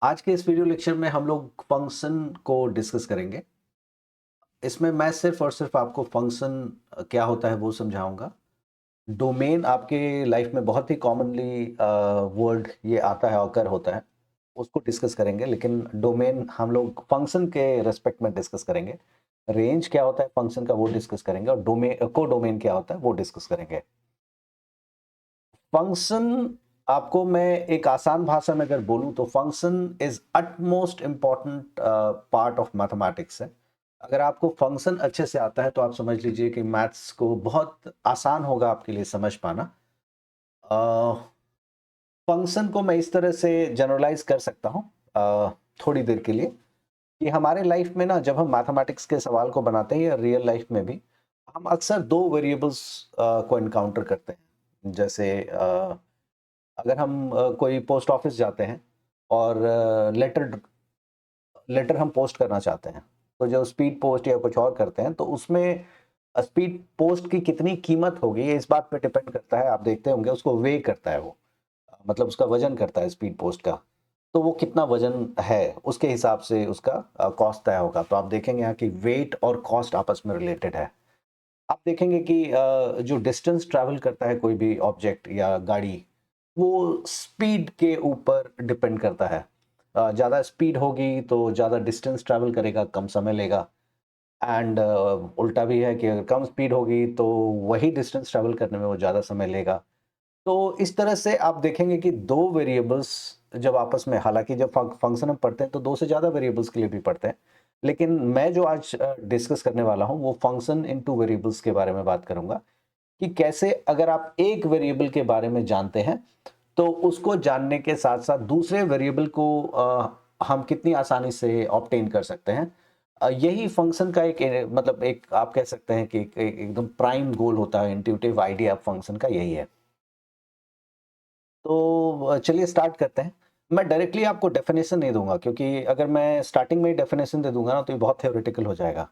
आज के इस वीडियो लेक्चर में हम लोग फंक्शन को डिस्कस करेंगे। इसमें मैं सिर्फ और सिर्फ आपको फंक्शन क्या होता है वो समझाऊंगा। डोमेन आपके लाइफ में बहुत ही कॉमनली वर्ड ये आता है, ऑकर होता है, उसको डिस्कस करेंगे। लेकिन डोमेन हम लोग फंक्शन के रेस्पेक्ट में डिस्कस करेंगे। रेंज क्या होता है फंक्शन का वो डिस्कस करेंगे, और डोमेन को डोमेन क्या होता है वो डिस्कस करेंगे। फंक्शन आपको मैं एक आसान भाषा में अगर बोलूं तो function is utmost important part of mathematics है। अगर आपको फंक्शन अच्छे से आता है तो आप समझ लीजिए कि मैथ्स को बहुत आसान होगा आपके लिए समझ पाना। फंक्शन को मैं इस तरह से जनरलाइज कर सकता हूँ थोड़ी देर के लिए, कि हमारे लाइफ में ना जब हम मैथमेटिक्स के सवाल को बनाते हैं या रियल लाइफ में भी हम अक्सर दो वेरिएबल्स को इनकाउंटर करते हैं। जैसे अगर हम कोई पोस्ट ऑफिस जाते हैं और लेटर लेटर हम पोस्ट करना चाहते हैं, तो जो स्पीड पोस्ट या कुछ और करते हैं तो उसमें स्पीड पोस्ट की कितनी कीमत होगी ये इस बात पे डिपेंड करता है। आप देखते होंगे उसको वे करता है वो, मतलब उसका वजन करता है स्पीड पोस्ट का। तो वो कितना वजन है उसके हिसाब से उसका कॉस्ट तय होगा। तो आप देखेंगे यहाँ की वेट और कॉस्ट आपस में रिलेटेड है। आप देखेंगे कि जो डिस्टेंस ट्रैवल करता है कोई भी ऑब्जेक्ट या गाड़ी, वो स्पीड के ऊपर डिपेंड करता है। ज़्यादा स्पीड होगी तो ज़्यादा डिस्टेंस ट्रैवल करेगा, कम समय लेगा। एंड उल्टा भी है कि अगर कम स्पीड होगी तो वही डिस्टेंस ट्रैवल करने में वो ज़्यादा समय लेगा। तो इस तरह से आप देखेंगे कि दो वेरिएबल्स जब आपस में, हालांकि जब फंक्शन हम पढ़ते हैं तो दो से ज़्यादा वेरिएबल्स के लिए भी पढ़ते हैं, लेकिन मैं जो आज डिस्कस करने वाला हूँ वो फंक्शन इन टू वेरिएबल्स के बारे में बात करूंगा। कि कैसे अगर आप एक वेरिएबल के बारे में जानते हैं तो उसको जानने के साथ साथ दूसरे वेरिएबल को हम कितनी आसानी से ऑब्टेन कर सकते हैं। यही फंक्शन का एक मतलब एक आप कह सकते हैं कि एकदम प्राइम गोल होता है। इंट्यूटिव आइडिया फंक्शन का यही है। तो चलिए स्टार्ट करते हैं। मैं डायरेक्टली आपको डेफिनेशन नहीं दूंगा, क्योंकि अगर मैं स्टार्टिंग में ही डेफिनेशन दे दूंगा ना तो ये बहुत थ्योरेटिकल हो जाएगा।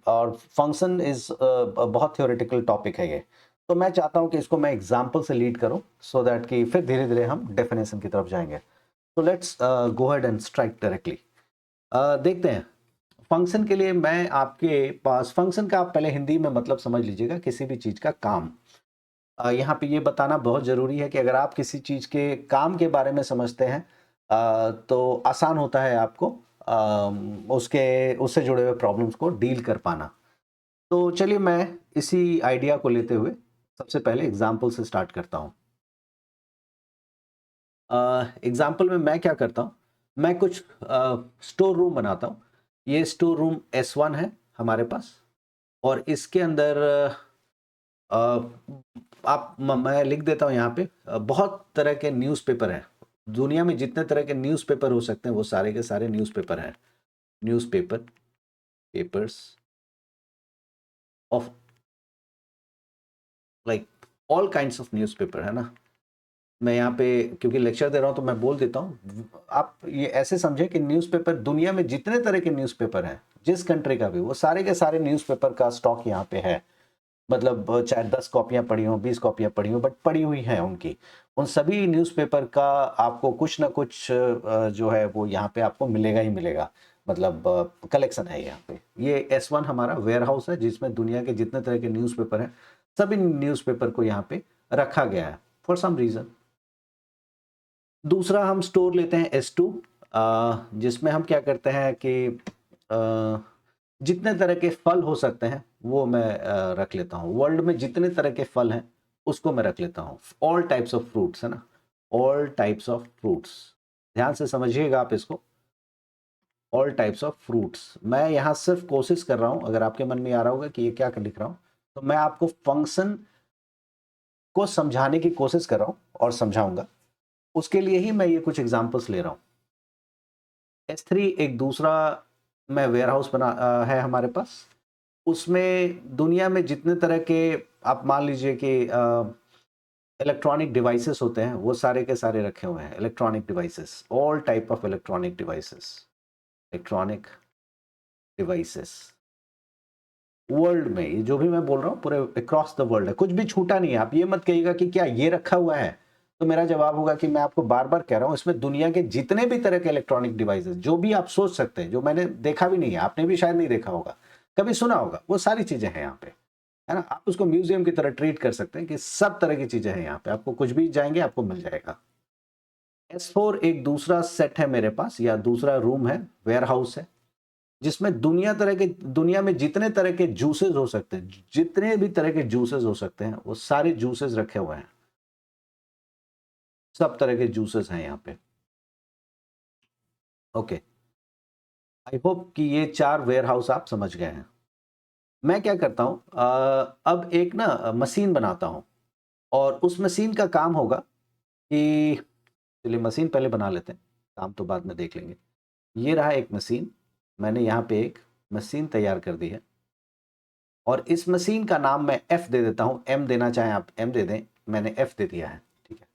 और फंक्शन इज बहुत थ्योरेटिकल टॉपिक है ये। तो मैं चाहता हूं कि इसको मैं एग्जांपल से लीड करूं, सो दैट कि फिर धीरे धीरे हम डेफिनेशन की तरफ जाएंगे। तो let's go ahead and strike directly. देखते हैं। फंक्शन के लिए मैं आपके पास, फंक्शन का आप पहले हिंदी में मतलब समझ लीजिएगा, किसी भी चीज का काम। यहाँ पे ये बताना बहुत ज़रूरी है कि अगर आप किसी चीज़ के काम के बारे में समझते हैं तो आसान होता है आपको उसके उससे जुड़े हुए प्रॉब्लम्स को डील कर पाना। तो चलिए मैं इसी आइडिया को लेते हुए सबसे पहले एग्जाम्पल से स्टार्ट करता हूँ। एग्जाम्पल में मैं क्या करता हूँ, मैं कुछ स्टोर रूम बनाता हूँ। ये स्टोर रूम S1 है हमारे पास, और इसके अंदर अ, मैं लिख देता हूँ यहाँ पे बहुत तरह के न्यूज़पेपर हैं। दुनिया में जितने तरह के न्यूज़पेपर हो सकते हैं वो सारे के सारे न्यूज़पेपर हैं। Newspaper, papers of like all kinds of newspaper, है ना? मैं यहाँ पे क्योंकि लेक्चर दे रहा हूँ तो मैं बोल देता हूँ। आप ये ऐसे समझें कि न्यूज़पेपर, दुनिया में जितने तरह के न्यूज़पेपर हैं, जिस कंट्री का भी, वो सारे के सारे न्यूज़पेपर का स्टॉक यहाँ पे है। मतलब चाहे 10 कॉपियाँ पड़ी हों, 20 कॉपियाँ पड़ी हों, बट पड़ी हुई हैं उनकी। उन सभी न्यूज़पेपर का आपको कुछ ना कुछ जो है वो यहाँ पे आपको मिलेगा ही मिलेगा। मतलब कलेक्शन है यहाँ पे। ये S1 हमारा वेयरहाउस है जिसमें दुनिया के जितने तरह के न्यूज़पेपर हैं, सभी न्यूज़पेपर को यहाँ पे रखा गया है फॉर सम रीज़न। दूसरा हम स्टोर लेते हैं S2, जिसमें हम क्या करते हैं कि जितने तरह के फल हो सकते हैं वो मैं रख लेता हूँ। वर्ल्ड में जितने तरह के फल हैं उसको मैं रख लेता हूँ। ऑल टाइप्स ऑफ फ्रूट्स, है ना? ऑल टाइप्स ऑफ फ्रूट्स, ध्यान से समझिएगा आप इसको। ऑल टाइप्स ऑफ फ्रूट्स, मैं यहाँ सिर्फ कोशिश कर रहा हूँ, अगर आपके मन में आ रहा होगा कि ये क्या लिख रहा हूँ, तो मैं आपको फंक्शन को समझाने की कोशिश कर रहा हूँ और समझाऊंगा। उसके लिए ही मैं ये कुछ एग्जाम्पल्स ले रहा हूँ। S3 एक दूसरा मैं वेयरहाउस है हमारे पास। उसमें दुनिया में जितने तरह के, आप मान लीजिए कि इलेक्ट्रॉनिक डिवाइसेस होते हैं वो सारे के सारे रखे हुए हैं। Electronic devices, all type of electronic devices, electronic devices world में, ये जो भी मैं बोल रहा हूँ पूरे अक्रॉस द वर्ल्ड है, कुछ भी छूटा नहीं है। आप ये मत कहिएगा कि क्या ये रखा हुआ है, तो मेरा जवाब होगा कि मैं आपको बार बार कह रहा हूं, इसमें दुनिया के जितने भी तरह के इलेक्ट्रॉनिक डिवाइसेस जो भी आप सोच सकते हैं, जो मैंने देखा भी नहीं है, आपने भी शायद नहीं देखा होगा, कभी सुना होगा, वो सारी चीजें हैं यहाँ पे, है ना। आप उसको म्यूजियम की तरह ट्रीट कर सकते हैं कि सब तरह की चीजें हैं यहाँ पे, आपको कुछ भी जाएंगे आपको मिल जाएगा। S4 एक दूसरा सेट है मेरे पास, या दूसरा रूम है, वेयर हाउस है, जिसमें दुनिया में जितने तरह के जूसेस हो सकते हैं, जितने भी तरह के जूसेस हो सकते हैं, वो सारे जूसेस रखे हुए हैं, सब तरह के जूसेस हैं यहाँ पे। ओके, आई होप कि ये 4 वेयर हाउस आप समझ गए हैं। मैं क्या करता हूँ, अब एक ना मशीन बनाता हूँ, और उस मशीन का काम होगा कि, चलिए मशीन पहले बना लेते हैं, काम तो बाद में देख लेंगे। ये रहा एक मशीन, मैंने यहाँ पे एक मशीन तैयार कर दी है, और इस मशीन का नाम मैं F दे देता हूँ, M देना चाहें आप M दे दें, मैंने F दे दिया है, ठीक है।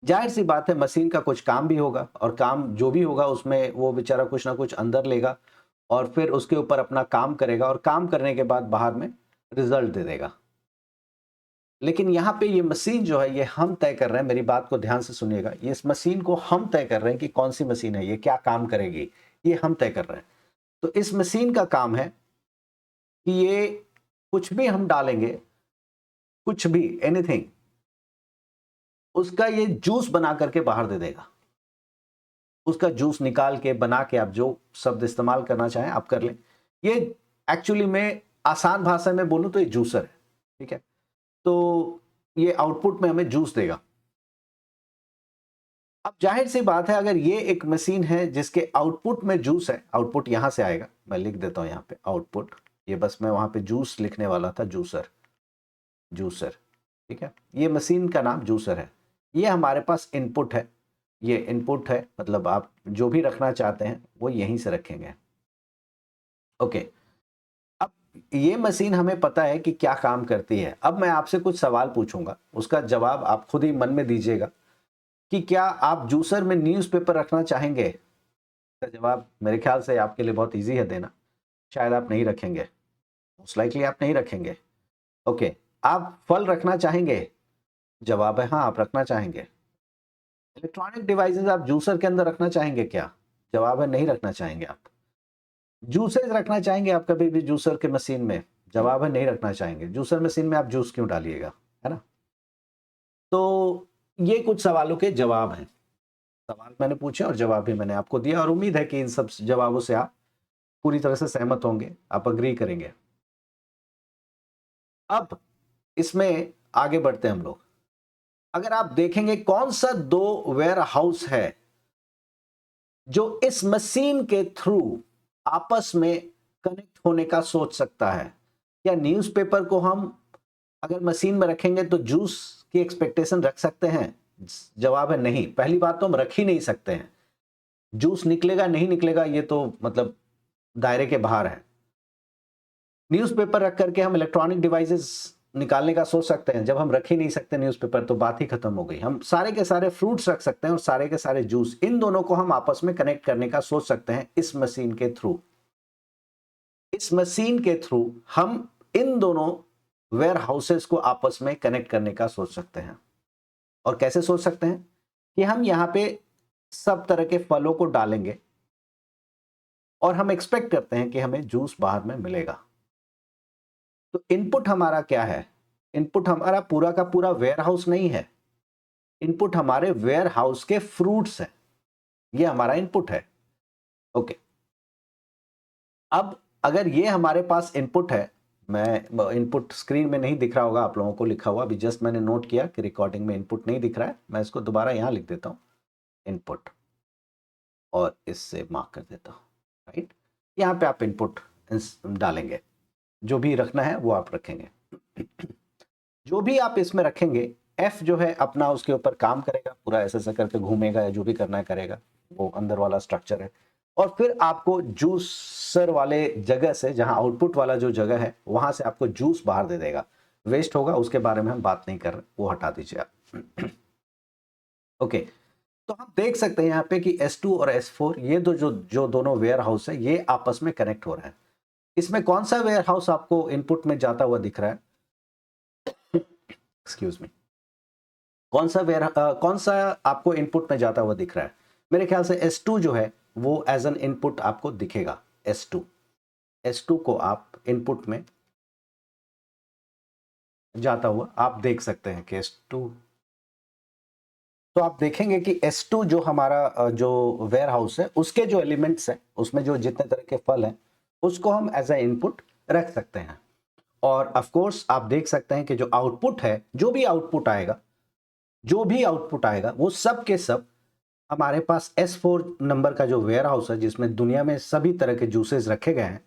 जाहिर सी बात है मशीन का कुछ काम भी होगा, और काम जो भी होगा उसमें वो बेचारा कुछ ना कुछ अंदर लेगा, और फिर उसके ऊपर अपना काम करेगा, और काम करने के बाद बाहर में रिजल्ट दे देगा। लेकिन यहाँ पे ये मशीन जो है, ये हम तय कर रहे हैं, मेरी बात को ध्यान से सुनिएगा, ये इस मशीन को हम तय कर रहे हैं कि कौन सी मशीन है, ये क्या काम करेगी, ये हम तय कर रहे हैं। तो इस मशीन का काम है कि ये कुछ भी हम डालेंगे, कुछ भी, एनीथिंग, उसका ये जूस बना करके बाहर दे देगा। उसका जूस निकाल के बना के आप जो शब्द इस्तेमाल करना चाहें आप कर लें। ये एक्चुअली में आसान भाषा में बोलूं तो ये जूसर है, ठीक है। तो ये आउटपुट में हमें जूस देगा। अब जाहिर सी बात है, अगर ये एक मशीन है जिसके आउटपुट में जूस है, आउटपुट यहां से आएगा, मैं लिख देता हूं यहां पे आउटपुट, ये बस मैं वहां पे जूस लिखने वाला था, जूसर, जूसर, ठीक है। ये मशीन का नाम जूसर है। ये हमारे पास इनपुट है, ये इनपुट है, मतलब आप जो भी रखना चाहते हैं वो यहीं से रखेंगे। ओके, अब ये मशीन हमें पता है कि क्या काम करती है। अब मैं आपसे कुछ सवाल पूछूंगा, उसका जवाब आप खुद ही मन में दीजिएगा कि क्या आप जूसर में न्यूज़पेपर रखना चाहेंगे। इसका जवाब मेरे ख्याल से आपके लिए बहुत इजी है देना, शायद आप नहीं रखेंगे, मोस्ट लाइकली आप नहीं रखेंगे। ओके, आप फल रखना चाहेंगे, जवाब है हाँ आप रखना चाहेंगे। इलेक्ट्रॉनिक डिवाइसेस आप जूसर के अंदर रखना चाहेंगे क्या, जवाब है नहीं रखना चाहेंगे आप। जूसेस रखना चाहेंगे आप कभी भी जूसर के मशीन में, जवाब है नहीं रखना चाहेंगे। जूसर मशीन में आप जूस क्यों डालिएगा, है ना। तो ये कुछ सवालों के जवाब हैं, सवाल मैंने पूछे और जवाब भी मैंने आपको दिया, और उम्मीद है कि इन सब जवाबों से आप पूरी तरह से सहमत होंगे, आप अग्री करेंगे। अब इसमें आगे बढ़ते हैं हम लोग। अगर आप देखेंगे कौन सा 2 वेयर हाउस है जो इस मशीन के थ्रू आपस में कनेक्ट होने का सोच सकता है। क्या न्यूज़पेपर को हम अगर मशीन में रखेंगे तो जूस की एक्सपेक्टेशन रख सकते हैं, जवाब है नहीं। पहली बात तो हम रख ही नहीं सकते हैं, जूस निकलेगा नहीं निकलेगा ये तो मतलब दायरे के बाहर है। न्यूज़पेपर रख करके हम इलेक्ट्रॉनिक डिवाइसेस निकालने का सोच सकते हैं, जब हम रख ही नहीं सकते न्यूज़पेपर तो बात ही खत्म हो गई। हम सारे के सारे फ्रूट्स रख सकते हैं और सारे के सारे जूस, इन दोनों को हम आपस में कनेक्ट करने का सोच सकते हैं इस मशीन के थ्रू। इस मशीन के थ्रू हम इन दोनों वेयर हाउसेस को आपस में कनेक्ट करने का सोच सकते हैं। और कैसे सोच सकते हैं कि हम यहां पे सब तरह के फलों को डालेंगे और हम एक्सपेक्ट करते हैं कि हमें जूस बाहर में मिलेगा। तो इनपुट हमारा क्या है, इनपुट हमारा पूरा का पूरा वेयर हाउस नहीं है, इनपुट हमारे वेयर हाउस के फ्रूट्स हैं, ये हमारा इनपुट है। ओके, अब अगर ये हमारे पास इनपुट है, मैं इनपुट स्क्रीन में नहीं दिख रहा होगा आप लोगों को लिखा हुआ, अभी जस्ट मैंने नोट किया कि रिकॉर्डिंग में इनपुट नहीं दिख रहा है, मैं इसको दोबारा यहां लिख देता हूं इनपुट, और इससे मार्क कर देता हूं, राइट। यहां पे आप इनपुट डालेंगे, जो भी रखना है वो आप रखेंगे। जो भी आप इसमें रखेंगे, एफ जो है अपना उसके ऊपर काम करेगा, पूरा ऐसे ऐसे करके घूमेगा या जो भी करना है करेगा, वो अंदर वाला स्ट्रक्चर है। और फिर आपको जूसर वाले जगह से, जहां आउटपुट वाला जो जगह है वहां से आपको जूस बाहर दे देगा। वेस्ट होगा उसके बारे में हम बात नहीं कर रहे, वो हटा दीजिए आप। ओके, तो हम देख सकते हैं यहाँ पे कि S2 और S4 ये जो दोनों वेयर हाउस है ये आपस में कनेक्ट हो रहे हैं। इसमें कौन सा वेयर हाउस आपको इनपुट में जाता हुआ दिख रहा है, एक्सक्यूज मी, कौन सा आपको इनपुट में जाता हुआ दिख रहा है? मेरे ख्याल से S2 जो है वो एज एन इनपुट आपको दिखेगा। S2 को आप इनपुट में जाता हुआ आप देख सकते हैं कि S2, तो आप देखेंगे कि S2 जो हमारा जो वेयर हाउस है उसके जो एलिमेंट्स हैं उसमें जो जितने तरह के फल हैं उसको हम एज ए इनपुट रख सकते हैं। और ऑफ कोर्स आप देख सकते हैं कि जो आउटपुट है, जो भी आउटपुट आएगा वो सब के सब हमारे पास S4 नंबर का जो वेयर हाउस है जिसमें दुनिया में सभी तरह के जूसेस रखे गए हैं,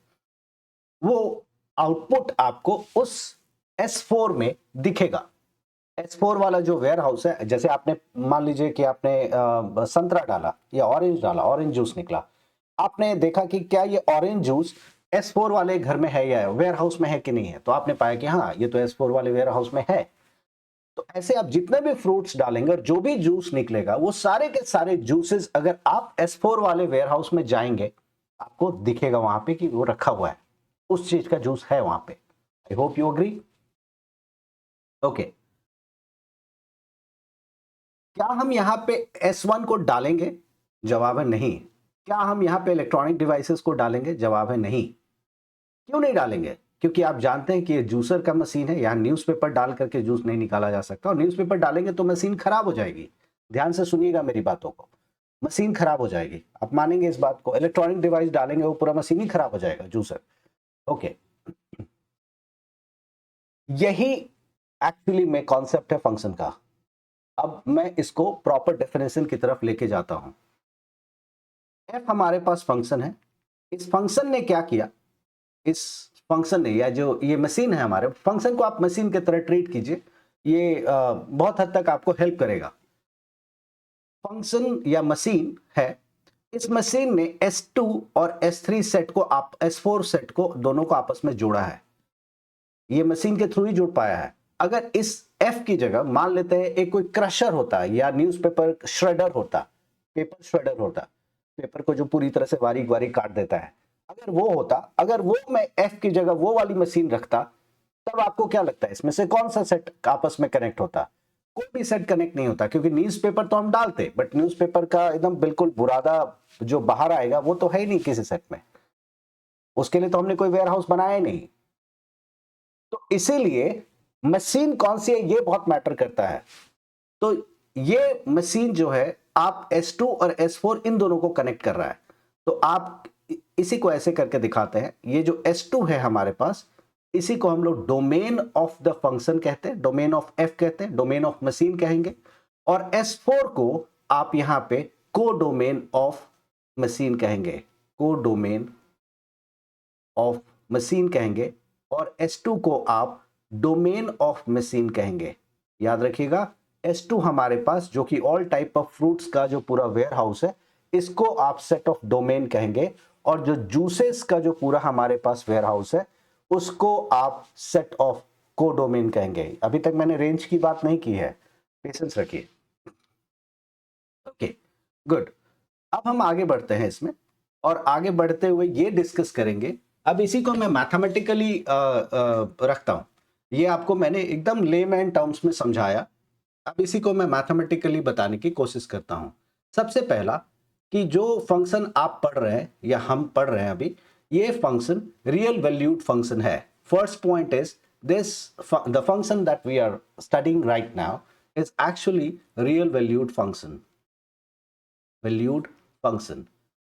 वो आउटपुट आपको उस S4 में दिखेगा। S4 वाला जो वेयर हाउस है, जैसे आपने मान लीजिए कि आपने संतरा डाला या ऑरेंज डाला, ऑरेंज जूस निकला, आपने देखा कि क्या ये ऑरेंज जूस S4 वाले घर में है या वेयर हाउस में है कि नहीं है, तो आपने पाया कि हाँ ये तो S4 वाले वेयर हाउस में है। तो ऐसे आप जितने भी फ्रूट्स डालेंगे और जो भी जूस निकलेगा वो सारे के सारे जूसेस अगर आप S4 वाले वेयर हाउस में जाएंगे आपको दिखेगा वहां पे कि वो रखा हुआ है, उस चीज का जूस है वहां पे। I hope you agree. Okay, क्या हम यहाँ पे S1 को डालेंगे? जवाब है नहीं। क्या हम यहाँ पे इलेक्ट्रॉनिक डिवाइसेस को डालेंगे? जवाब है नहीं। क्यों नहीं डालेंगे? क्योंकि आप जानते हैं कि ये जूसर का मशीन है, यहाँ न्यूज़पेपर डाल करके जूस नहीं निकाला जा सकता, और न्यूज़पेपर डालेंगे तो मशीन खराब हो जाएगी। ध्यान से सुनिएगा मेरी बातों को, मशीन खराब हो जाएगी, आप मानेंगे इस बात को। इलेक्ट्रॉनिक डिवाइस डालेंगे वो पूरा मशीन ही खराब हो जाएगा, जूसर। ओके, यही एक्चुअली में कॉन्सेप्ट है फंक्शन का। अब मैं इसको प्रॉपर डेफिनेशन की तरफ लेके जाता हूं। एफ हमारे पास फंक्शन है, इस फंक्शन ने क्या किया, इस फंक्शन ने, या जो ये मशीन है हमारे, फंक्शन को आप मशीन की तरह ट्रीट कीजिए, ये बहुत हद तक आपको हेल्प करेगा। फंक्शन या मशीन है, इस मशीन ने S2 और S3 सेट को आप S4 सेट को दोनों को आपस में जोड़ा है, ये मशीन के थ्रू ही जुड़ पाया है। अगर इस F की जगह मान लेते हैं एक कोई क्रशर होता या न्यूज़पेपर श्रेडर होता, पेपर श्रेडर होता, पेपर को जो पूरी तरह से बारीक बारीक काट देता है, अगर वो होता, अगर वो मैं F की जगह वो वाली मशीन रखता, तब आपको क्या लगता है इसमें से कौन सा सेट आपस में कनेक्ट होता? कोई भी सेट कनेक्ट नहीं होता, क्योंकि न्यूज़पेपर तो हम डालते, बट न्यूज़पेपर का एकदम बिल्कुल बुरादा जो बाहर आएगा वो तो है ही नहीं किसी सेट में, उसके लिए तो हमने कोई वेयर हाउस बनाया ही नहीं। तो इसीलिए मशीन कौन सी है ये बहुत मैटर करता है। तो ये मशीन जो है आप S2 और S4 इन दोनों को कनेक्ट कर रहा है। तो आप इसी को ऐसे करके दिखाते हैं, ये जो S2 है हमारे पास, इसी को हम लोग डोमेन ऑफ द फंक्शन कहते हैं, डोमेन ऑफ F कहते हैं, डोमेन ऑफ मशीन कहेंगे, और S4 को आप यहां पे को डोमेन ऑफ मशीन कहेंगे, को डोमेन ऑफ मशीन कहेंगे, और S2 को आप डोमेन ऑफ मशीन कहेंगे। याद रखिएगा, S2 हमारे पास जो कि ऑल टाइप ऑफ फ्रूट्स का जो पूरा वेयर हाउस है, इसको आप सेट ऑफ डोमेन कहेंगे, और जो जूसेस का जो पूरा हमारे पास वेयर हाउस है उसको आप सेट ऑफ कोडोमेन कहेंगे। अभी तक मैंने रेंज की बात नहीं की है, पेशेंस रखिए। Okay, good. अब हम आगे बढ़ते हैं इसमें, और आगे बढ़ते हुए ये डिस्कस करेंगे। अब इसी को मैं मैथमेटिकली रखता हूं, ये आपको मैंने एकदम लेमैन टर्म्स में समझाया, अब इसी को मैं मैथमेटिकली बताने की कोशिश करता हूं। सबसे पहला कि जो फंक्शन आप पढ़ रहे हैं या हम पढ़ रहे हैं अभी, ये फंक्शन रियल वैल्यूड फंक्शन है। First point is this, the function that we are studying right now is actually real valued function. Valued function,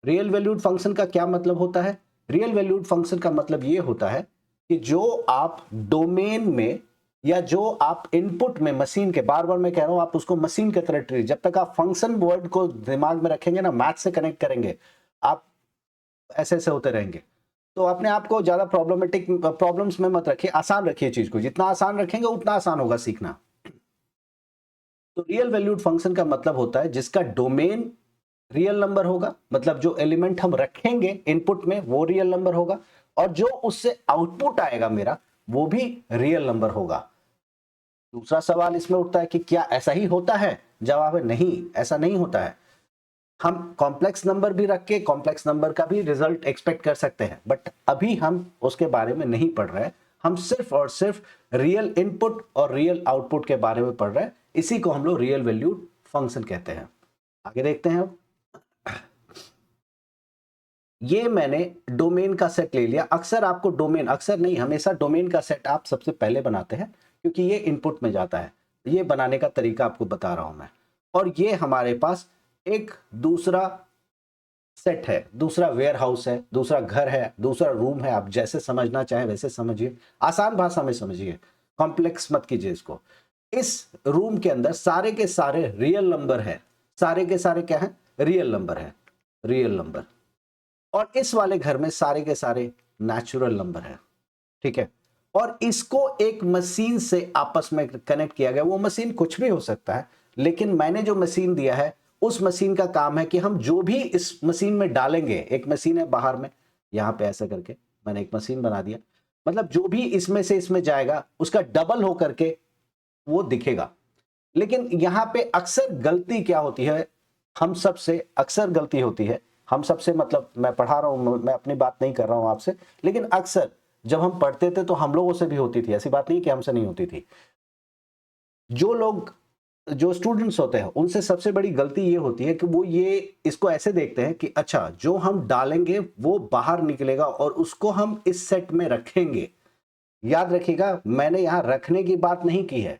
real valued function का क्या मतलब होता है? रियल वैल्यूड फंक्शन का मतलब ये होता है कि जो आप डोमेन में या जो आप इनपुट में मशीन के, बार बार मैं कह रहा हूं आप उसको मशीन की तरह ट्रीट, जब तक आप फंक्शन वर्ड को दिमाग में रखेंगे ना, मैथ से कनेक्ट करेंगे, आप ऐसे ऐसे होते रहेंगे। तो अपने आप को ज्यादा प्रॉब्लम्स में मत रखिए, आसान रखिए चीज को, जितना आसान रखेंगे उतना आसान होगा सीखना। तो रियल वैल्यूड फंक्शन का मतलब होता है जिसका डोमेन रियल नंबर होगा, मतलब जो एलिमेंट हम रखेंगे इनपुट में वो रियल नंबर होगा, और जो उससे आउटपुट आएगा मेरा वो भी रियल नंबर होगा। दूसरा सवाल इसमें उठता है कि क्या ऐसा ही होता है? जवाब है नहीं, ऐसा नहीं होता है। हम कॉम्प्लेक्स नंबर भी रख के कॉम्प्लेक्स नंबर का भी रिजल्ट एक्सपेक्ट कर सकते हैं, बट अभी हम उसके बारे में नहीं पढ़ रहे हैं, हम सिर्फ और सिर्फ रियल इनपुट और रियल आउटपुट के बारे में पढ़ रहे हैं। इसी को हम लोग रियल वैल्यूड फंक्शन कहते हैं। आगे देखते हैं अब। ये मैंने डोमेन का सेट ले लिया। अक्सर आपको डोमेन, अक्सर नहीं, हमेशा डोमेन का सेट आप सबसे पहले बनाते हैं क्योंकि ये इनपुट में जाता है। ये बनाने का तरीका आपको बता रहा हूं मैं। और ये हमारे पास एक दूसरा सेट है, दूसरा वेयर हाउस है, दूसरा घर है, दूसरा रूम है। आप जैसे समझना चाहे वैसे समझिए, आसान भाषा में समझिए, कॉम्प्लेक्स मत कीजिए इसको। इस रूम के अंदर सारे के सारे रियल नंबर है। सारे के सारे क्या है? रियल नंबर है, रियल नंबर। और इस वाले घर में सारे के सारे नेचुरल नंबर है, ठीक है। और इसको एक मशीन से आपस में कनेक्ट किया गया। वो मशीन कुछ भी हो सकता है, लेकिन मैंने जो मशीन दिया है उस मशीन का काम है कि हम जो भी इस मशीन में डालेंगे, एक मशीन है बाहर में, यहां पे ऐसा करके मैंने एक मशीन बना दिया, मतलब जो भी इसमें से इसमें जाएगा उसका डबल हो करके वो दिखेगा। लेकिन यहां पे अक्सर गलती क्या होती है, हम सबसे अक्सर गलती होती है, हम सबसे मतलब मैं पढ़ा रहा हूं, मैं अपनी बात नहीं कर रहा हूं आपसे, लेकिन अक्सर जब हम पढ़ते थे तो हम लोगों से भी होती थी, ऐसी बात नहीं कि हमसे नहीं होती थी। जो लोग, जो स्टूडेंट्स होते हैं, उनसे सबसे बड़ी गलती ये होती है कि वो ये इसको ऐसे देखते हैं कि अच्छा जो हम डालेंगे वो बाहर निकलेगा और उसको हम इस सेट में रखेंगे। याद रखिएगा, मैंने यहां रखने की बात नहीं की है,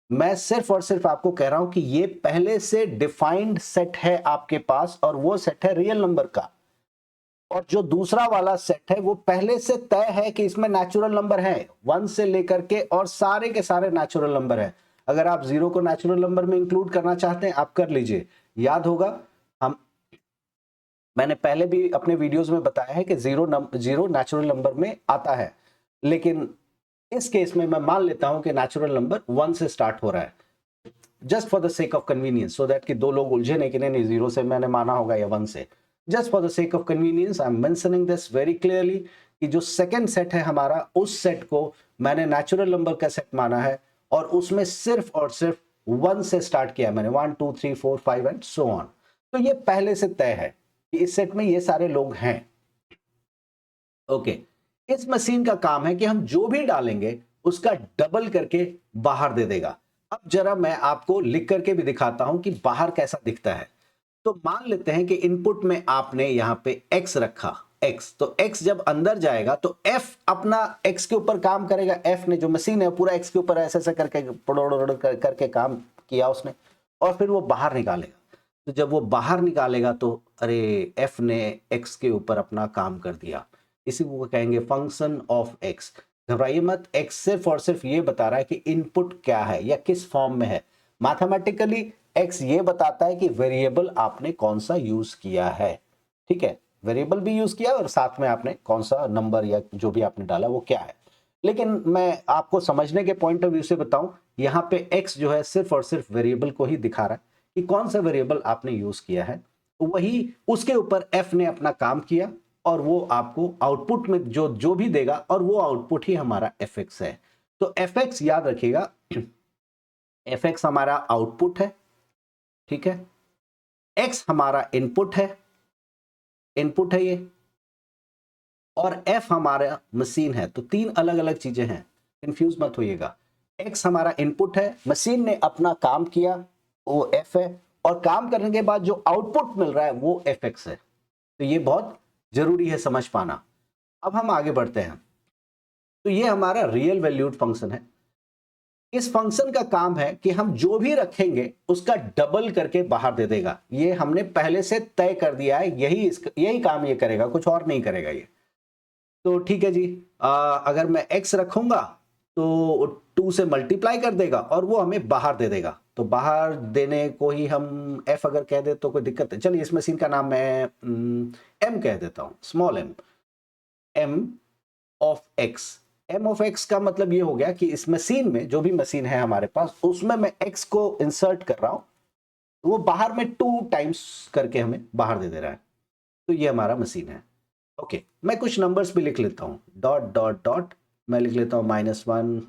मैं सिर्फ और सिर्फ आपको कह रहा हूं कि ये पहले से डिफाइंड सेट है आपके पास और वो सेट है रियल नंबर का। और जो दूसरा वाला सेट है वो पहले से तय है कि इसमें नेचुरल नंबर है, 1 से लेकर के और सारे के सारे नेचुरल नंबर है। अगर आप 0 को नेचुरल नंबर में इंक्लूड करना चाहते हैं आप कर लीजिए। याद होगा, हम मैंने पहले भी अपने वीडियोस में बताया है कि जीरो नेचुरल नंबर में आता है, लेकिन इस केस में मैं मान लेता हूं कि नेचुरल नंबर 1 से स्टार्ट हो रहा है, just for the sake of convenience, so that कि दो लोग उलझे नहीं कि नहीं 0 से मैंने माना होगा या 1 से। Just for the sake of convenience I am mentioning this very clearly कि जो सेकंड सेट है हमारा, उस सेट को मैंने नेचुरल नंबर का सेट माना है और उसमें सिर्फ और सिर्फ 1 से स्टार्ट किया मैंने, 1 2 3 4 5 एंड सो ऑन। तो ये पहले से तय है कि इस सेट में ये सारे लोग हैं। ओके, इस मशीन का काम है कि हम जो भी डालेंगे उसका डबल करके बाहर दे देगा। अब जरा मैं आपको लिख करके भी दिखाता हूं कि बाहर कैसा दिखता है। तो मान लेते हैं कि इनपुट में आपने यहां पे x रखा, x, तो x जब अंदर जाएगा तो f अपना x के ऊपर काम करेगा। f ने, जो मशीन है, पूरा x के ऊपर ऐसे ऐसे करके करके काम किया उसने, और फिर वो बाहर निकालेगा। तो जब वो बाहर निकालेगा तो अरे f ने x के ऊपर अपना काम कर दिया। इसी को कहेंगे फंक्शन ऑफ x। घबराइए मत, x सिर्फ और सिर्फ ये बता रहा है कि इनपुट क्या है या किस फॉर्म में है। मैथमेटिकली x ये बताता है कि वेरिएबल आपने कौन सा यूज किया है, ठीक है, वेरिएबल भी यूज किया और साथ में आपने कौन सा नंबर या जो भी आपने डाला वो क्या है। लेकिन मैं आपको समझने के पॉइंट ऑफ व्यू से बताऊं, यहां पे x जो है सिर्फ और सिर्फ वेरिएबल को ही दिखा रहा है कि कौन सा वेरिएबल आपने यूज किया है, वही उसके ऊपर f ने अपना काम किया और वो आपको आउटपुट में जो जो भी देगा, और वो आउटपुट ही हमारा fx है। तो fx याद रखिएगा, fx हमारा आउटपुट है, ठीक है, x हमारा इनपुट है, इनपुट है ये, और f हमारा मशीन है। तो तीन अलग अलग चीजें हैं, कंफ्यूज मत होइएगा। x हमारा इनपुट है, मशीन ने अपना काम किया, वो f है, और काम करने के बाद जो आउटपुट मिल रहा है वो fx है। तो ये बहुत जरूरी है समझ पाना। अब हम आगे बढ़ते हैं। तो ये हमारा रियल वैल्यूड फंक्शन है। इस फंक्शन का काम है कि हम जो भी रखेंगे उसका डबल करके बाहर दे देगा। ये हमने पहले से तय कर दिया है, यही काम ये करेगा, कुछ और नहीं करेगा ये। तो ठीक है जी, अगर मैं x रखूंगा तो 2 से मल्टीप्लाई कर देगा और वो हमें बाहर दे देगा। तो बाहर देने को ही हम f अगर कह दे तो कोई दिक्कत है? चलिए इस मशीन का नाम मैं m कह देता हूं, small m of x। m of x का मतलब ये हो गया कि इस मशीन में, जो भी मशीन है हमारे पास, उसमें मैं x को इंसर्ट कर रहा हूं, वो बाहर में 2 टाइम्स करके हमें बाहर दे रहा है। तो ये हमारा मशीन है। ओके, मैं कुछ नंबर्स भी लिख लेता हूँ, डॉट डॉट डॉट, मैं लिख लेता हूँ -1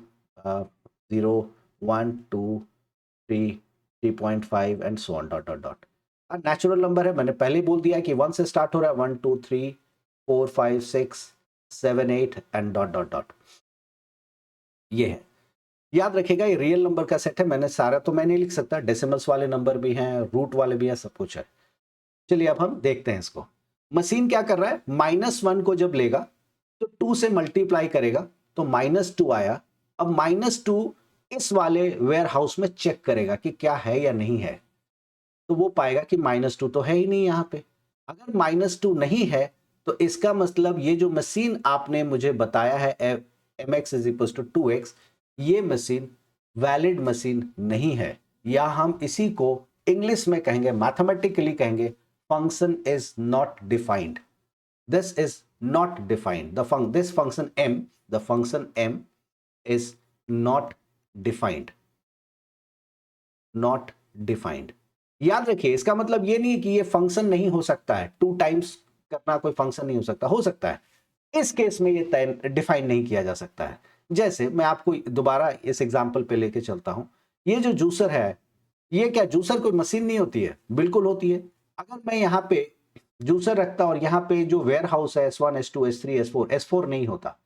0 1 2 3 3.5 and so on, dot dot dot. Natural number है, मैंने पहले ही बोल दिया कि 1 से स्टार्ट हो रहा है, 1 2 3 4 5 6 7 8 एंड डॉट डॉट डॉट। ये है। याद रखिएगा ये रियल नंबर का सेट है, मैंने सारा तो मैं नहीं लिख सकता, डेसिमल्स वाले नंबर भी हैं, रूट वाले भी हैं, सब कुछ है। चलिए अब हम देखते हैं इसको। मशीन क्या कर रहा है, -1 को जब लेगा तो 2 से मल्टीप्लाई करेगा तो -2 आया। अब -2 इस वाले वेयर हाउस में चेक करेगा कि क्या है या नहीं है, तो वो पाएगा कि -2 तो है ही नहीं यहाँ पे। अगर -2 नहीं है तो इसका मतलब ये जो मशीन आपने मुझे बताया है mx = 2x, ये मशीन वैलिड मशीन नहीं है, या हम इसी को इंग्लिश में कहेंगे, मैथमेटिकली कहेंगे, function is not defined. This is not defined, this function m, the function m is not defined, not defined. याद रखिए इसका मतलब ये नहीं है कि ये फंक्शन नहीं हो सकता है, 2 टाइम्स करना कोई फंक्शन नहीं हो सकता है। इस केस में ये डिफाइन नहीं किया जा सकता है। जैसे मैं आपको दोबारा इस एग्जांपल पे लेके चलता हूं, ये जो जूसर है, ये क्या जूसर कोई मशीन नहीं होती है? बिल्कुल होती है। अगर मैं यहाँ पे जूसर रखता और यहाँ पे जो वेयर हाउस है S1 S2 S3 S4, S4 नहीं होता,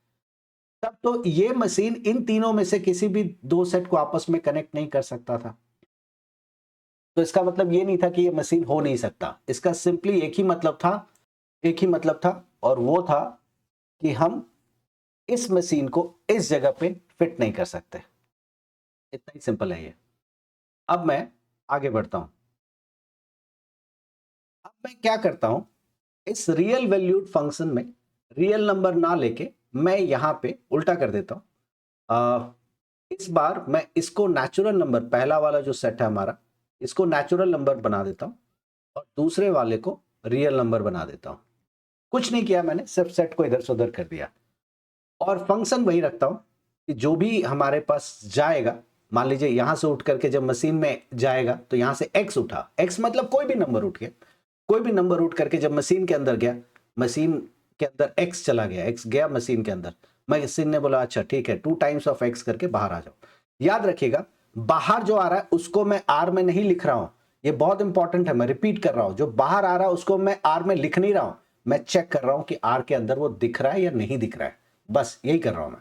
तब तो ये मशीन इन तीनों में से किसी भी 2 सेट को आपस में कनेक्ट नहीं कर सकता था। तो इसका मतलब ये नहीं था कि ये मशीन हो नहीं सकता, इसका सिंपली एक ही मतलब था, एक ही मतलब था, और वो था कि हम इस मशीन को इस जगह पे फिट नहीं कर सकते। इतना ही सिंपल है ये। अब मैं आगे बढ़ता हूं। अब मैं क्या करता हूं, इस रियल वैल्यूड फंक्शन में रियल नंबर ना लेके मैं यहां पे उल्टा कर देता हूं। इस बार मैं इसको नेचुरल नंबर, पहला वाला जो सेट है हमारा, इसको नेचुरल नंबर बना देता हूं और दूसरे वाले को रियल नंबर बना देता हूं। कुछ नहीं किया मैंने, सिर्फ सेट को इधर से उधर कर दिया और फंक्शन वही रखता हूं कि जो भी हमारे पास जाएगा, मान लीजिए यहां से उठ करके जब मशीन में जाएगा तो यहां से x उठा, x मतलब कोई भी नंबर उठ गया, कोई भी नंबर उठ करके जब मशीन के अंदर गया, मशीन के अंदर x चला गया, x गया मशीन के अंदर, मशीन ने बोला अच्छा ठीक है 2 टाइम्स ऑफ x करके बाहर आ जाओ। याद रखिएगा बाहर जो आ रहा है उसको मैं r में नहीं लिख रहा हूं, ये बहुत इंपॉर्टेंट है, मैं रिपीट कर रहा हूं, जो बाहर आ रहा है उसको मैं r में लिख नहीं रहा हूं, मैं चेक कर रहा हूं कि r के अंदर वो दिख रहा है या नहीं दिख रहा है, बस यही कर रहा हूं मैं।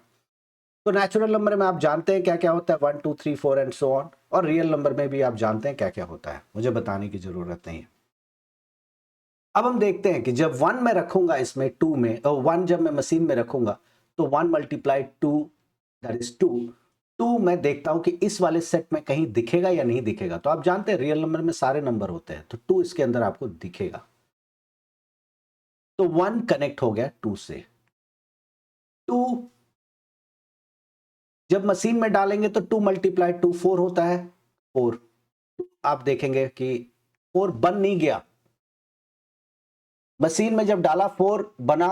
तो नेचुरल नंबर में आप जानते हैं क्या क्या होता है, 1 2 3 4 एंड सो ऑन, और रियल नंबर में भी आप जानते हैं क्या क्या होता है, मुझे बताने की जरूरत नहीं है। अब हम देखते हैं कि जब 1 मैं रखूंगा इसमें 2 में, और 1 जब मैं मशीन में रखूंगा तो 1 × 2 दैट इज 2। 2 मैं देखता हूं कि इस वाले सेट में कहीं दिखेगा या नहीं दिखेगा, तो आप जानते हैं रियल नंबर में सारे नंबर होते हैं, तो 2 इसके अंदर आपको दिखेगा। तो 1 कनेक्ट हो गया 2 से। 2 जब मशीन में डालेंगे तो 2 × 2 4 होता है, 4। आप देखेंगे कि 4 बन नहीं गया, मशीन में जब डाला 4 बना,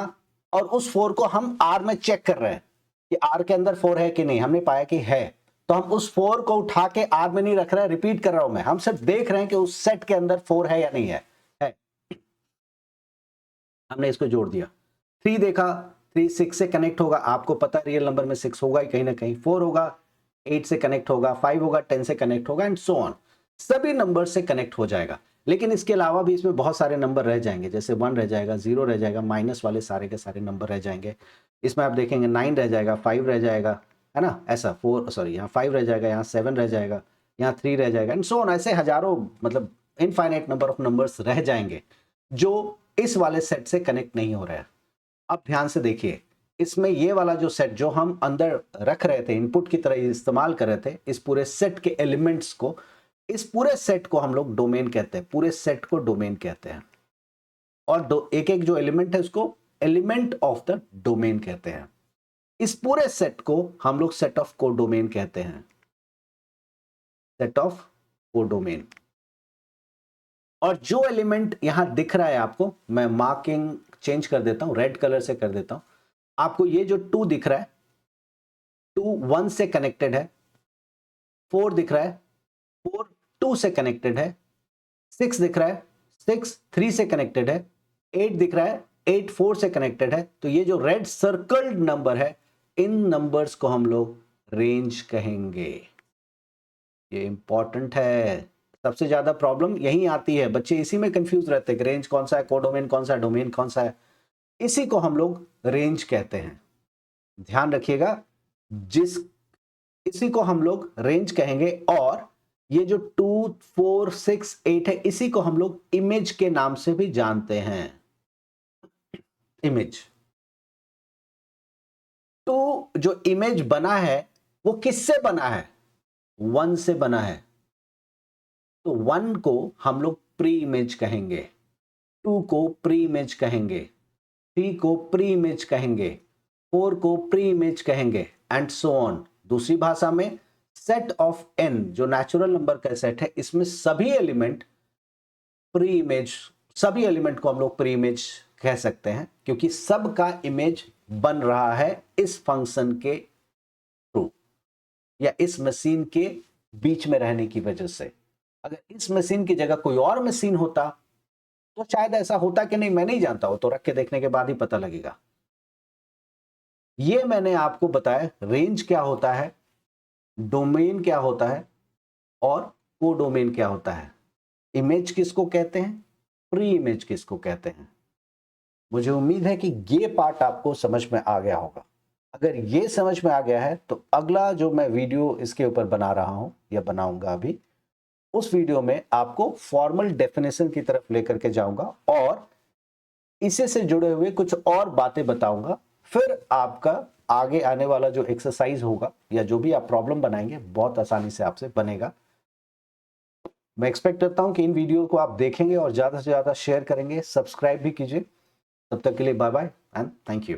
और उस 4 को हम आर में चेक कर रहे हैं कि आर के अंदर 4 है कि नहीं, हमने पाया कि है, तो हम उस 4 को उठा के आर में नहीं रख रहे हैं, रिपीट कर रहा हूं मैं, हम सिर्फ देख रहे हैं कि उस सेट के अंदर 4 है या नहीं है, हमने इसको जोड़ दिया। 3 देखा, 3 6 से कनेक्ट होगा, आपको पता है रियल नंबर में 6 होगा ही कहीं ना कहीं, 4 होगा 8 से कनेक्ट होगा, 5 होगा 10 से कनेक्ट होगा, एंड सो ऑन, सभी नंबर से कनेक्ट हो जाएगा। लेकिन इसके अलावा भी इसमें बहुत सारे नंबर रह जाएंगे, जैसे 1 रह जाएगा, 0 रह जाएगा, माइनस वाले सारे के सारे नंबर रह जाएंगे। इसमें आप देखेंगे 9 रह जाएगा, 5 रह जाएगा, है ना, ऐसा 4 सॉरी यहाँ 5 रह जाएगा, यहाँ 7 रह जाएगा, यहाँ 3 रह जाएगा, एंड सो ऑन, ऐसे हजारों, मतलब इनफाइनाइट नंबर ऑफ नंबर्स रह जाएंगे जो इस वाले सेट से कनेक्ट नहीं हो रहा है। अब ध्यान से देखिए, इसमें ये वाला जो सेट जो हम अंदर रख रहे थे, इनपुट की तरह इस्तेमाल कर रहे थे, इस पूरे सेट के एलिमेंट्स को, इस पूरे सेट को हम लोग डोमेन कहते हैं, पूरे सेट को डोमेन कहते हैं, और एक एक जो एलिमेंट है उसको एलिमेंट ऑफ द डोमेन कहते हैं। इस पूरे सेट को हम लोग सेट ऑफ कोडोमेन कहते हैं, सेट ऑफ कोडोमेन। और जो एलिमेंट यहां दिख रहा है आपको, मैं मार्किंग चेंज कर देता हूं, रेड कलर से कर देता हूं, आपको ये जो 2 दिख रहा है, 2 1 से कनेक्टेड है, 4 दिख रहा है, 4 2 से कनेक्टेड है, 6 दिख रहा है, 6 3 से कनेक्टेड है, 8 दिख रहा है, 8 4 से कनेक्टेड है। तो ये जो रेड सर्कल्ड नंबर है, इन नंबर्स को हम लोग रेंज कहेंगे। ये इंपॉर्टेंट है, सबसे ज्यादा प्रॉब्लम यही आती है, बच्चे इसी में कंफ्यूज रहते हैं कि रेंज कौन सा है, कोडोमेन कौन सा है, डोमेन कौन सा है, इसी को हम लोग रेंज कहते हैं। ध्यान रखिएगा, जिस इसी को हम लोग रेंज कहेंगे, और ये जो 2, 4, 6, 8 है, इसी को हम लोग इमेज के नाम से भी जानते हैं। इमेज। तो जो इमेज बना है वो किससे बना है? 1 से बना है। तो 1 को हम लोग प्री इमेज कहेंगे, 2 को प्री इमेज कहेंगे, 3 को प्री इमेज कहेंगे, 4 को प्री इमेज कहेंगे, एंड सो ऑन। दूसरी भाषा में सेट ऑफ n जो नेचुरल नंबर का सेट है, इसमें सभी एलिमेंट प्री इमेज, सभी एलिमेंट को हम लोग प्री इमेज कह सकते हैं, क्योंकि सबका इमेज बन रहा है इस फंक्शन के थ्रू या इस मशीन के बीच में रहने की वजह से। अगर इस मशीन की जगह कोई और मशीन होता तो शायद ऐसा होता कि नहीं, मैं नहीं जानता, वो तो रख के देखने के बाद ही पता लगेगा। ये मैंने आपको बताया रेंज क्या होता है, डोमेन क्या होता है, और कोडोमेन क्या होता है। इमेज किसको कहते हैं, प्री इमेज किसको कहते हैं। मुझे उम्मीद है कि ये पार्ट आपको समझ में आ गया होगा। अगर ये समझ में आ गया है तो अगला जो मैं वीडियो इसके ऊपर बना रहा हूं या बनाऊंगा अभी, उस वीडियो में आपको फॉर्मल डेफिनेशन की तरफ लेकर के जाऊंगा और इसी से जुड़े हुए कुछ और बातें बताऊंगा। फिर आपका आगे आने वाला जो एक्सरसाइज होगा या जो भी आप प्रॉब्लम बनाएंगे बहुत आसानी से आपसे बनेगा। मैं एक्सपेक्ट करता हूं कि इन वीडियो को आप देखेंगे और ज्यादा से ज्यादा शेयर करेंगे, सब्सक्राइब भी कीजिए। तब तक के लिए bye bye and thank you.